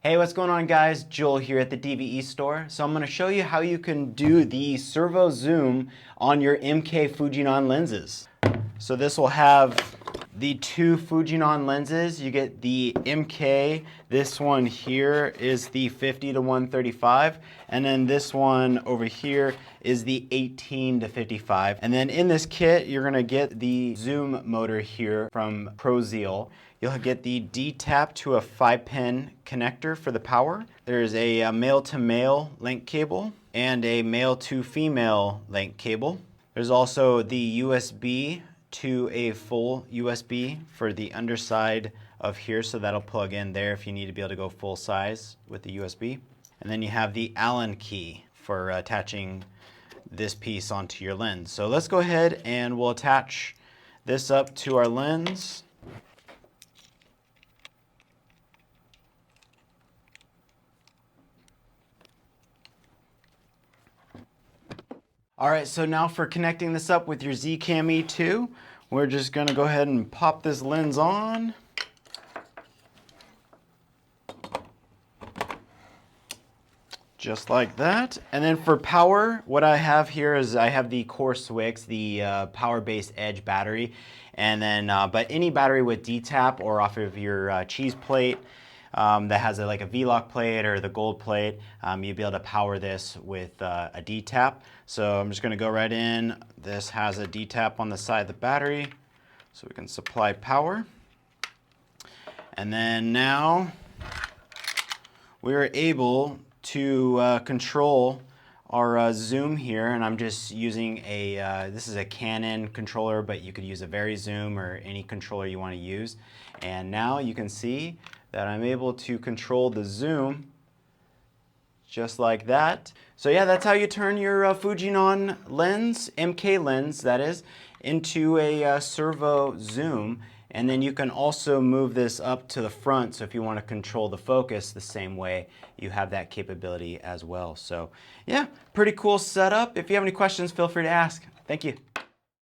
Hey, what's going on guys? Joel here at the DVE store. So I'm going to show you how you can do the servo zoom on your MK Fujinon lenses. So this will have the two Fujinon lenses. You get the MK, this one here is the 50-135, and then this one over here is the 18-55. And then in this kit, you're gonna get the zoom motor here from Chrosziel. You'll get the D-tap to a 5-pin connector for the power. There's a male-to-male link cable and a male-to-female link cable. There's also the USB to a full USB for the underside of here, so that'll plug in there if you need to be able to go full size with the USB. And then you have the Allen key for attaching this piece onto your lens. So let's go ahead and we'll attach this up to our lens. All right, so now for connecting this up with your zcam E2, we're just gonna go ahead and pop this lens on. Just like that. And then for power, what I have here is I have the Chrosziel, the Powerbase Edge battery. And then, but any battery with D-tap or off of your cheese plate, that has like a V-lock plate or the gold plate, you'll be able to power this with a D-tap. So I'm just going to go right in. This has a D-tap on the side of the battery, so we can supply power. And then now we're able to control our zoom here, and I'm just using a, this is a Canon controller, but you could use a VariZoom or any controller you want to use. And now you can see that I'm able to control the zoom just like that. So yeah, that's how you turn your Fujinon lens, MK lens that is, into a servo zoom. And then you can also move this up to the front, so if you want to control the focus the same way, you have that capability as well. So yeah, pretty cool setup. If you have any questions, feel free to ask. Thank you.